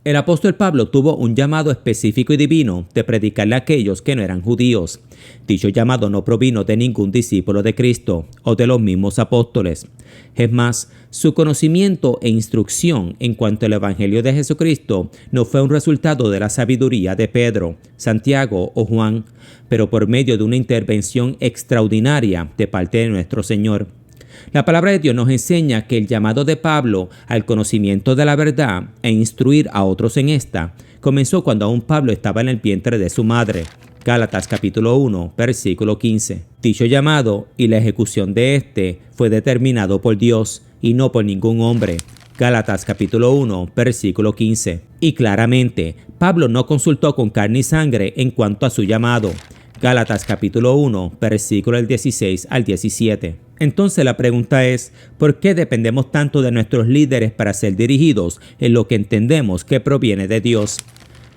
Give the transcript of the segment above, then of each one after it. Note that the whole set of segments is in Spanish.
El apóstol Pablo tuvo un llamado específico y divino de predicarle a aquellos que no eran judíos. Dicho llamado no provino de ningún discípulo de Cristo o de los mismos apóstoles. Es más, su conocimiento e instrucción en cuanto al Evangelio de Jesucristo no fue un resultado de la sabiduría de Pedro, Santiago o Juan, pero por medio de una intervención extraordinaria de parte de nuestro Señor. La palabra de Dios nos enseña que el llamado de Pablo al conocimiento de la verdad e instruir a otros en esta comenzó cuando aún Pablo estaba en el vientre de su madre. Gálatas capítulo 1, versículo 15. Dicho llamado y la ejecución de este fue determinado por Dios y no por ningún hombre. Gálatas capítulo 1, versículo 15. Y claramente, Pablo no consultó con carne y sangre en cuanto a su llamado. Gálatas capítulo 1, versículo del 16 al 17. Entonces la pregunta es, ¿por qué dependemos tanto de nuestros líderes para ser dirigidos en lo que entendemos que proviene de Dios?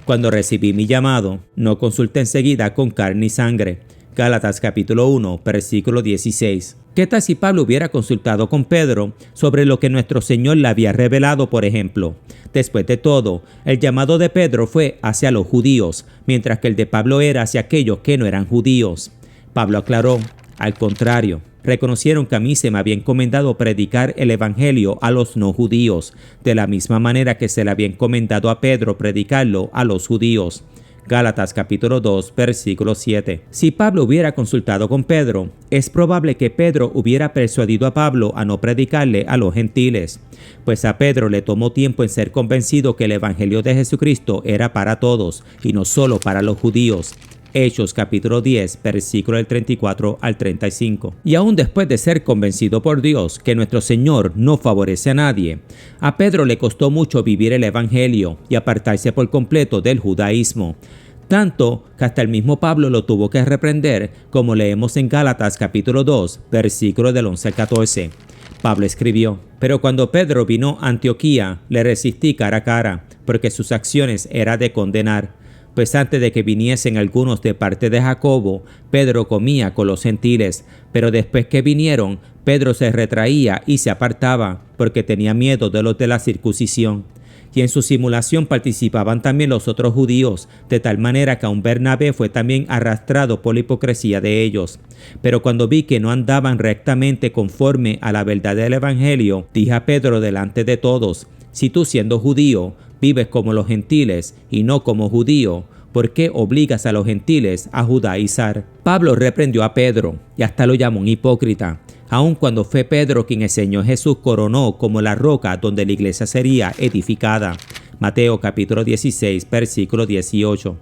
Cuando recibí mi llamado, no consulté enseguida con carne y sangre. Gálatas capítulo 1, versículo 16. ¿Qué tal si Pablo hubiera consultado con Pedro sobre lo que nuestro Señor le había revelado, por ejemplo? Después de todo, el llamado de Pedro fue hacia los judíos, mientras que el de Pablo era hacia aquellos que no eran judíos. Pablo aclaró, al contrario, reconocieron que a mí se me había encomendado predicar el evangelio a los no judíos, de la misma manera que se le había encomendado a Pedro predicarlo a los judíos. Gálatas capítulo 2, versículo 7. Si Pablo hubiera consultado con Pedro, es probable que Pedro hubiera persuadido a Pablo a no predicarle a los gentiles, pues a Pedro le tomó tiempo en ser convencido que el evangelio de Jesucristo era para todos y no solo para los judíos. Hechos capítulo 10, versículo del 34 al 35. Y aún después de ser convencido por Dios que nuestro Señor no favorece a nadie, a Pedro le costó mucho vivir el evangelio y apartarse por completo del judaísmo. Tanto que hasta el mismo Pablo lo tuvo que reprender, como leemos en Gálatas capítulo 2, versículo del 11 al 14. Pablo escribió, pero cuando Pedro vino a Antioquía, le resistí cara a cara, porque sus acciones eran de condenar. Pues antes de que viniesen algunos de parte de Jacobo, Pedro comía con los gentiles, pero después que vinieron, Pedro se retraía y se apartaba, porque tenía miedo de los de la circuncisión. Y en su simulación participaban también los otros judíos, de tal manera que aun Bernabé fue también arrastrado por la hipocresía de ellos. Pero cuando vi que no andaban rectamente conforme a la verdad del evangelio, dije a Pedro delante de todos, si tú siendo judío, vives como los gentiles y no como judío, ¿por qué obligas a los gentiles a judaizar? Pablo reprendió a Pedro y hasta lo llamó un hipócrita, aun cuando fue Pedro quien el Señor Jesús coronó como la roca donde la iglesia sería edificada. Mateo capítulo 16, versículo 18.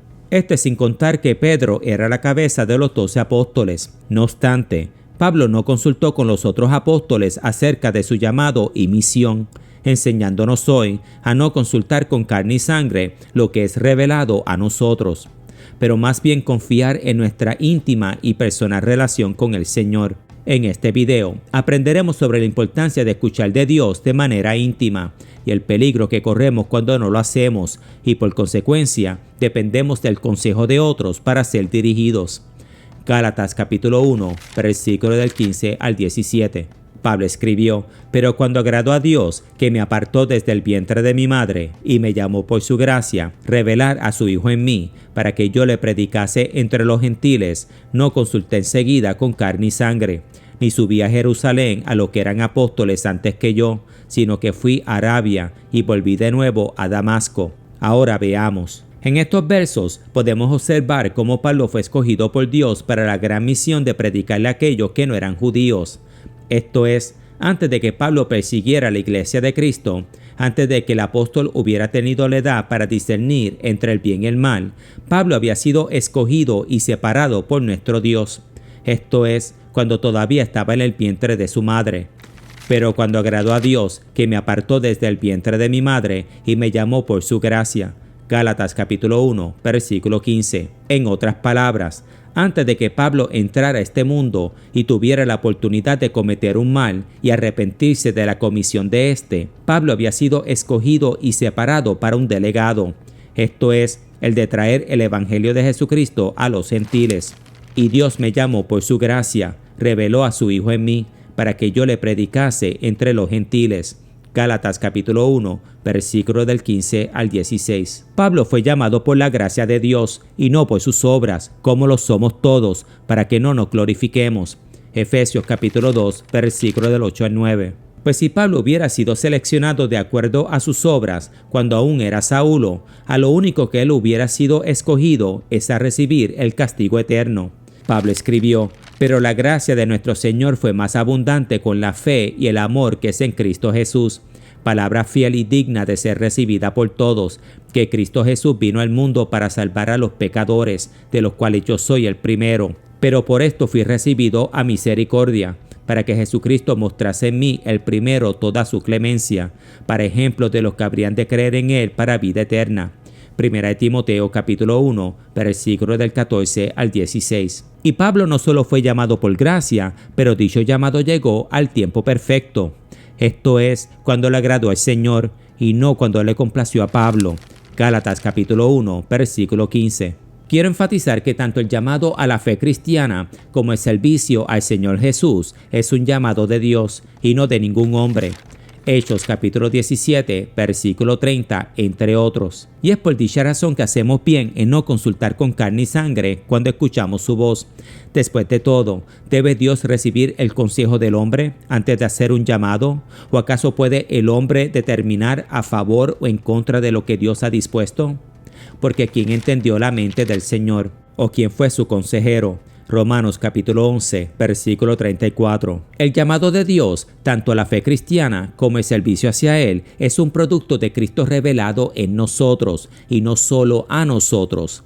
Sin contar que Pedro era la cabeza de los 12 apóstoles. No obstante, Pablo no consultó con los otros apóstoles acerca de su llamado y misión, enseñándonos hoy a no consultar con carne y sangre lo que es revelado a nosotros, pero más bien confiar en nuestra íntima y personal relación con el Señor. En este video aprenderemos sobre la importancia de escuchar de Dios de manera íntima y el peligro que corremos cuando no lo hacemos y por consecuencia dependemos del consejo de otros para ser dirigidos. Gálatas capítulo 1, versículo del 15 al 17. Pablo escribió, pero cuando agradó a Dios, que me apartó desde el vientre de mi madre, y me llamó por su gracia, revelar a su Hijo en mí, para que yo le predicase entre los gentiles, no consulté enseguida con carne y sangre, ni subí a Jerusalén a los que eran apóstoles antes que yo, sino que fui a Arabia, y volví de nuevo a Damasco. Ahora veamos. En estos versos podemos observar cómo Pablo fue escogido por Dios para la gran misión de predicarle a aquellos que no eran judíos. Esto es, antes de que Pablo persiguiera a la iglesia de Cristo, antes de que el apóstol hubiera tenido la edad para discernir entre el bien y el mal, Pablo había sido escogido y separado por nuestro Dios. Esto es, cuando todavía estaba en el vientre de su madre. Pero cuando agradó a Dios, que me apartó desde el vientre de mi madre y me llamó por su gracia. Gálatas capítulo 1, versículo 15. En otras palabras, antes de que Pablo entrara a este mundo y tuviera la oportunidad de cometer un mal y arrepentirse de la comisión de este, Pablo había sido escogido y separado para un delegado, esto es, el de traer el evangelio de Jesucristo a los gentiles. Y Dios me llamó por su gracia, reveló a su Hijo en mí, para que yo le predicase entre los gentiles. Gálatas capítulo 1, versículos del 15 al 16. Pablo fue llamado por la gracia de Dios y no por sus obras, como lo somos todos, para que no nos glorifiquemos. Efesios capítulo 2, versículos del 8 al 9. Pues si Pablo hubiera sido seleccionado de acuerdo a sus obras cuando aún era Saulo, a lo único que él hubiera sido escogido es a recibir el castigo eterno. Pablo escribió: pero la gracia de nuestro Señor fue más abundante con la fe y el amor que es en Cristo Jesús. Palabra fiel y digna de ser recibida por todos, que Cristo Jesús vino al mundo para salvar a los pecadores, de los cuales yo soy el primero. Pero por esto fui recibido a misericordia, para que Jesucristo mostrase en mí el primero toda su clemencia, para ejemplo de los que habrían de creer en él para vida eterna. Primera de Timoteo capítulo 1, versículos del 14 al 16. Y Pablo no solo fue llamado por gracia, pero dicho llamado llegó al tiempo perfecto. Esto es, cuando le agradó al Señor, y no cuando le complació a Pablo. Gálatas capítulo 1, versículo 15. Quiero enfatizar que tanto el llamado a la fe cristiana como el servicio al Señor Jesús es un llamado de Dios y no de ningún hombre. Hechos capítulo 17, versículo 30, entre otros. Y es por dicha razón que hacemos bien en no consultar con carne y sangre cuando escuchamos su voz. Después de todo, ¿debe Dios recibir el consejo del hombre antes de hacer un llamado? ¿O acaso puede el hombre determinar a favor o en contra de lo que Dios ha dispuesto? Porque ¿quién entendió la mente del Señor? ¿O quién fue su consejero? Romanos capítulo 11, versículo 34. El llamado de Dios, tanto a la fe cristiana como el servicio hacia Él, es un producto de Cristo revelado en nosotros, y no solo a nosotros.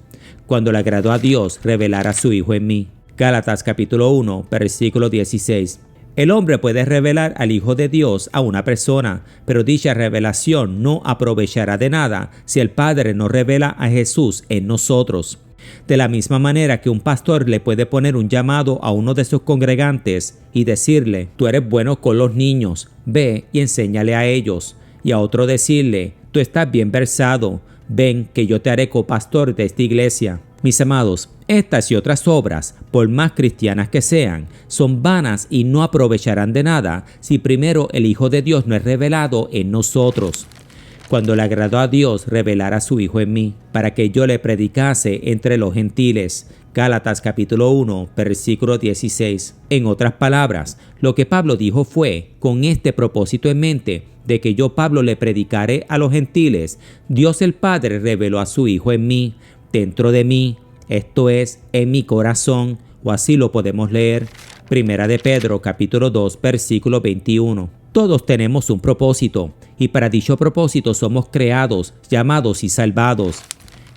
Cuando le agradó a Dios revelar a su Hijo en mí. Gálatas capítulo 1, versículo 16. El hombre puede revelar al Hijo de Dios a una persona, pero dicha revelación no aprovechará de nada si el Padre no revela a Jesús en nosotros. De la misma manera que un pastor le puede poner un llamado a uno de sus congregantes y decirle: tú eres bueno con los niños, ve y enséñale a ellos. Y a otro decirle: tú estás bien versado, ven que yo te haré copastor de esta iglesia. Mis amados, estas y otras obras, por más cristianas que sean, son vanas y no aprovecharán de nada si primero el Hijo de Dios no es revelado en nosotros. Cuando le agradó a Dios revelar a su Hijo en mí, para que yo le predicase entre los gentiles. Gálatas capítulo 1, versículo 16. En otras palabras, lo que Pablo dijo fue: con este propósito en mente, de que yo Pablo le predicaré a los gentiles, Dios el Padre reveló a su Hijo en mí, dentro de mí, esto es, en mi corazón, o así lo podemos leer. Primera de Pedro capítulo 2, versículo 21. Todos tenemos un propósito, y para dicho propósito somos creados, llamados y salvados.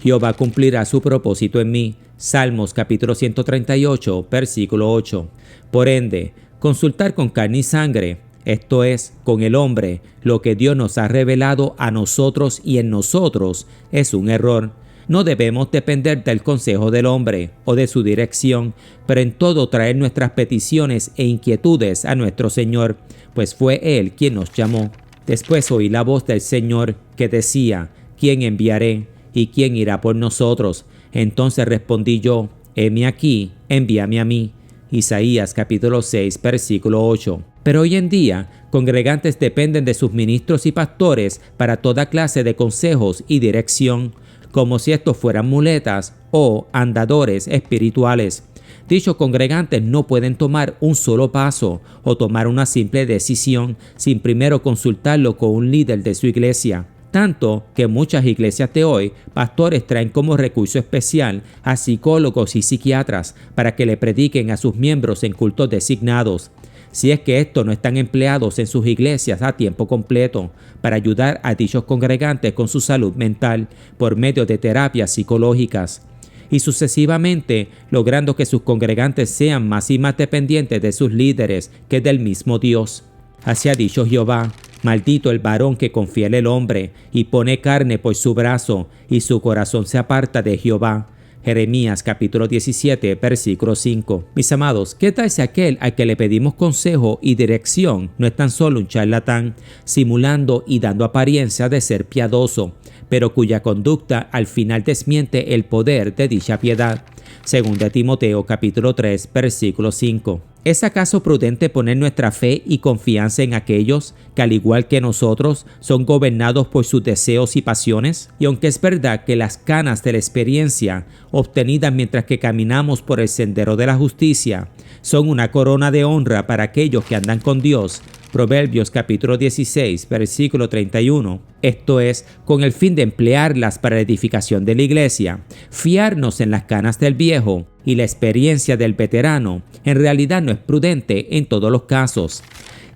Jehová cumplirá su propósito en mí. Salmos capítulo 138, versículo 8. Por ende, consultar con carne y sangre, esto es, con el hombre, lo que Dios nos ha revelado a nosotros y en nosotros, es un error. No debemos depender del consejo del hombre o de su dirección, pero en todo traer nuestras peticiones e inquietudes a nuestro Señor, pues fue Él quien nos llamó. Después oí la voz del Señor que decía: ¿quién enviaré? ¿Y quién irá por nosotros? Entonces respondí yo: heme aquí, envíame a mí. Isaías capítulo 6, versículo 8. Pero hoy en día, congregantes dependen de sus ministros y pastores para toda clase de consejos y dirección, como si estos fueran muletas o andadores espirituales. Dichos congregantes no pueden tomar un solo paso o tomar una simple decisión sin primero consultarlo con un líder de su iglesia. Tanto que muchas iglesias de hoy, pastores traen como recurso especial a psicólogos y psiquiatras para que le prediquen a sus miembros en cultos designados. Si es que estos no están empleados en sus iglesias a tiempo completo para ayudar a dichos congregantes con su salud mental por medio de terapias psicológicas, y sucesivamente logrando que sus congregantes sean más y más dependientes de sus líderes que del mismo Dios. Así ha dicho Jehová: maldito el varón que confía en el hombre y pone carne por su brazo, y su corazón se aparta de Jehová. Jeremías capítulo 17, versículo 5. Mis amados, ¿qué tal si aquel al que le pedimos consejo y dirección no es tan solo un charlatán, simulando y dando apariencia de ser piadoso, pero cuya conducta al final desmiente el poder de dicha piedad? Según Timoteo capítulo 3, versículo 5. ¿Es acaso prudente poner nuestra fe y confianza en aquellos que, al igual que nosotros, son gobernados por sus deseos y pasiones? Y aunque es verdad que las canas de la experiencia, obtenidas mientras que caminamos por el sendero de la justicia, son una corona de honra para aquellos que andan con Dios, Proverbios capítulo 16, versículo 31. Esto es, con el fin de emplearlas para la edificación de la iglesia, fiarnos en las canas del viejo y la experiencia del veterano, en realidad no es prudente en todos los casos.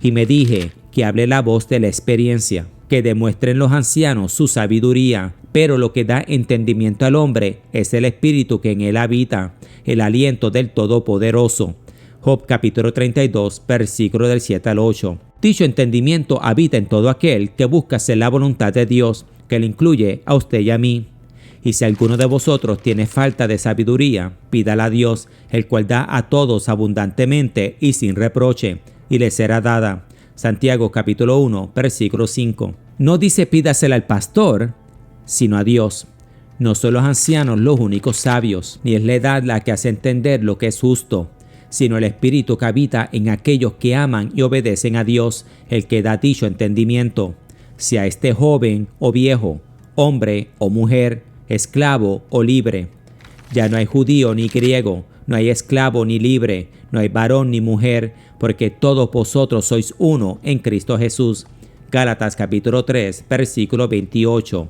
Y me dije que hable la voz de la experiencia, que demuestren los ancianos su sabiduría, pero lo que da entendimiento al hombre es el espíritu que en él habita, el aliento del Todopoderoso. Job capítulo 32, versículo del 7 al 8. Dicho entendimiento habita en todo aquel que busca hacer la voluntad de Dios, que le incluye a usted y a mí. Y si alguno de vosotros tiene falta de sabiduría, pídala a Dios, el cual da a todos abundantemente y sin reproche, y le será dada. Santiago capítulo 1, versículo 5. No dice pídasela al pastor, sino a Dios. No son los ancianos los únicos sabios, ni es la edad la que hace entender lo que es justo, sino el espíritu que habita en aquellos que aman y obedecen a Dios, el que da dicho entendimiento, sea este joven o viejo, hombre o mujer, esclavo o libre. Ya no hay judío ni griego, no hay esclavo ni libre, no hay varón ni mujer, porque todos vosotros sois uno en Cristo Jesús. Gálatas capítulo 3, versículo 28.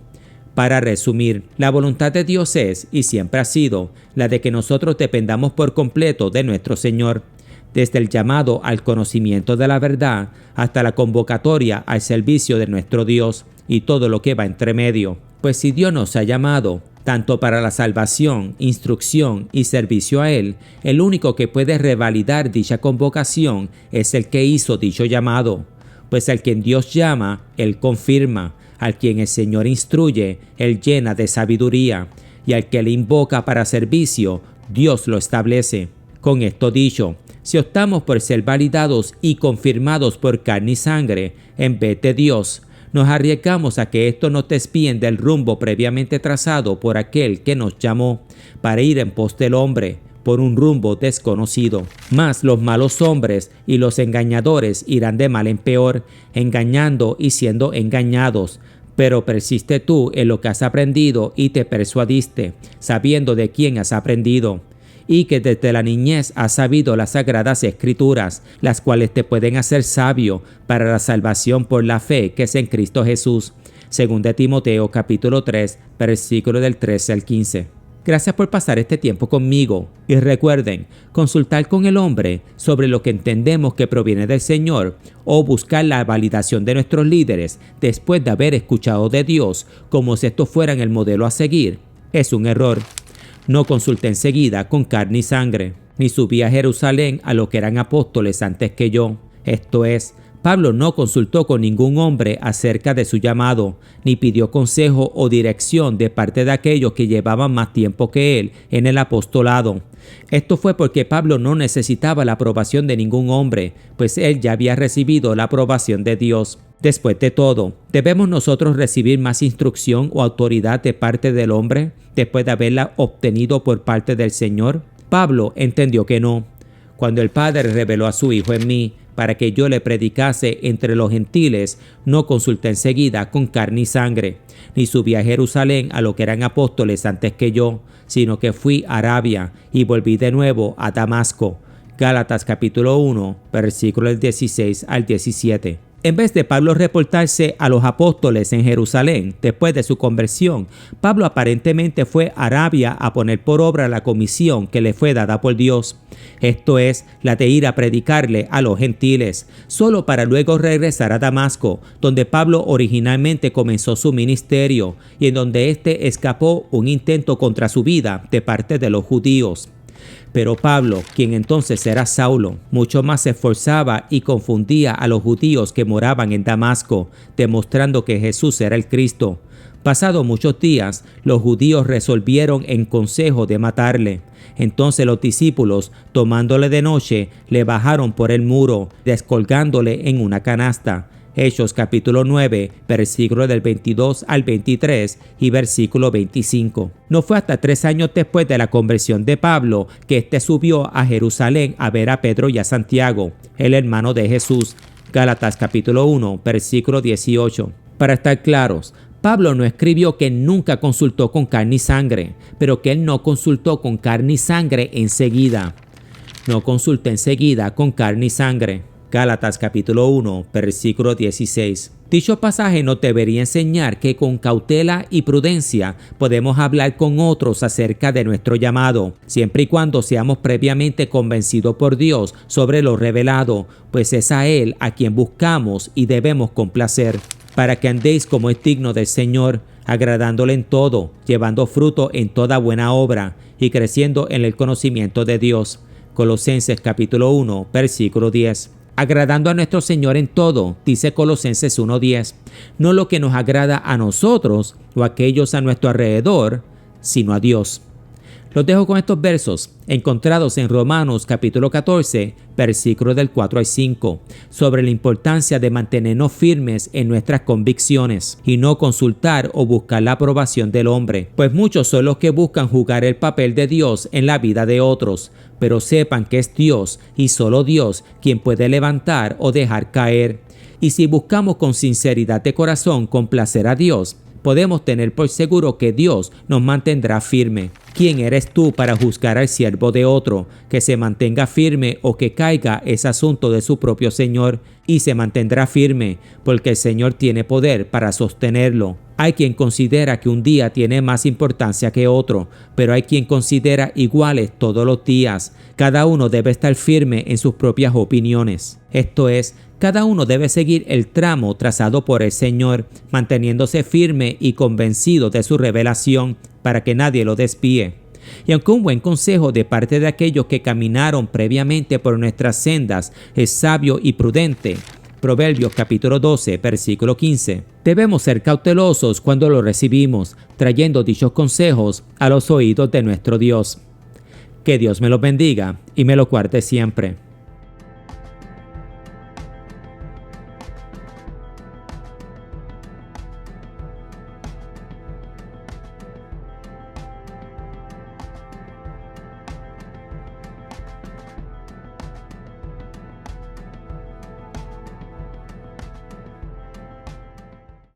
Para resumir, la voluntad de Dios es, y siempre ha sido, la de que nosotros dependamos por completo de nuestro Señor, desde el llamado al conocimiento de la verdad hasta la convocatoria al servicio de nuestro Dios y todo lo que va entre medio. Pues si Dios nos ha llamado, tanto para la salvación, instrucción y servicio a Él, el único que puede revalidar dicha convocación es el que hizo dicho llamado. Pues al quien Dios llama, Él confirma. Al quien el Señor instruye, Él llena de sabiduría, y al que le invoca para servicio, Dios lo establece. Con esto dicho, si optamos por ser validados y confirmados por carne y sangre, en vez de Dios, nos arriesgamos a que esto nos desvíen del rumbo previamente trazado por aquel que nos llamó, para ir en pos del hombre, por un rumbo desconocido. Mas los malos hombres y los engañadores irán de mal en peor, engañando y siendo engañados. Pero persiste tú en lo que has aprendido y te persuadiste, sabiendo de quién has aprendido, y que desde la niñez has sabido las sagradas escrituras, las cuales te pueden hacer sabio para la salvación por la fe que es en Cristo Jesús. Según Timoteo capítulo 3, versículo del 13 al 15. Gracias por pasar este tiempo conmigo y recuerden consultar con el hombre sobre lo que entendemos que proviene del Señor o buscar la validación de nuestros líderes después de haber escuchado de Dios como si estos fueran el modelo a seguir. Es un error. No consulté enseguida con carne y sangre, ni subí a Jerusalén a los que eran apóstoles antes que yo. Esto es, Pablo no consultó con ningún hombre acerca de su llamado, ni pidió consejo o dirección de parte de aquellos que llevaban más tiempo que él en el apostolado. Esto fue porque Pablo no necesitaba la aprobación de ningún hombre, pues él ya había recibido la aprobación de Dios. Después de todo, ¿debemos nosotros recibir más instrucción o autoridad de parte del hombre después de haberla obtenido por parte del Señor? Pablo entendió que no. Cuando el Padre reveló a su Hijo en mí, para que yo le predicase entre los gentiles, no consulté enseguida con carne y sangre, ni subí a Jerusalén a los que eran apóstoles antes que yo, sino que fui a Arabia y volví de nuevo a Damasco. Gálatas capítulo 1, versículos 16 al 17. En vez de Pablo reportarse a los apóstoles en Jerusalén después de su conversión, Pablo aparentemente fue a Arabia a poner por obra la comisión que le fue dada por Dios. Esto es, la de ir a predicarle a los gentiles, solo para luego regresar a Damasco, donde Pablo originalmente comenzó su ministerio y en donde éste escapó un intento contra su vida de parte de los judíos. Pero Pablo, quien entonces era Saulo, mucho más se esforzaba y confundía a los judíos que moraban en Damasco, demostrando que Jesús era el Cristo. Pasados muchos días, los judíos resolvieron en consejo de matarle. Entonces los discípulos, tomándole de noche, le bajaron por el muro, descolgándole en una canasta. Hechos capítulo 9, versículo del 22 al 23 y versículo 25. No fue hasta 3 años después de la conversión de Pablo que éste subió a Jerusalén a ver a Pedro y a Santiago, el hermano de Jesús. Gálatas capítulo 1, versículo 18. Para estar claros, Pablo no escribió que nunca consultó con carne y sangre, pero que él no consultó con carne y sangre enseguida. No consulté enseguida con carne y sangre. Gálatas capítulo 1, versículo 16. Dicho pasaje nos debería enseñar que con cautela y prudencia podemos hablar con otros acerca de nuestro llamado, siempre y cuando seamos previamente convencidos por Dios sobre lo revelado, pues es a Él a quien buscamos y debemos complacer, para que andéis como es digno del Señor, agradándole en todo, llevando fruto en toda buena obra y creciendo en el conocimiento de Dios. Colosenses capítulo 1, versículo 10. Agradando a nuestro Señor en todo, dice Colosenses 1:10, no lo que nos agrada a nosotros o a aquellos a nuestro alrededor, sino a Dios. Los dejo con estos versos encontrados en Romanos capítulo 14, versículos del 4 al 5, sobre la importancia de mantenernos firmes en nuestras convicciones y no consultar o buscar la aprobación del hombre, pues muchos son los que buscan jugar el papel de Dios en la vida de otros, pero sepan que es Dios y solo Dios quien puede levantar o dejar caer. Y si buscamos con sinceridad de corazón complacer a Dios, podemos tener por seguro que Dios nos mantendrá firme. ¿Quién eres tú para juzgar al siervo de otro? Que se mantenga firme o que caiga es asunto de su propio Señor, y se mantendrá firme, porque el Señor tiene poder para sostenerlo. Hay quien considera que un día tiene más importancia que otro, pero hay quien considera iguales todos los días. Cada uno debe estar firme en sus propias opiniones. Esto es, cada uno debe seguir el tramo trazado por el Señor, manteniéndose firme y convencido de su revelación para que nadie lo desvíe. Y aunque un buen consejo de parte de aquellos que caminaron previamente por nuestras sendas es sabio y prudente, Proverbios capítulo 12, versículo 15, debemos ser cautelosos cuando lo recibimos, trayendo dichos consejos a los oídos de nuestro Dios. Que Dios me los bendiga y me los guarde siempre.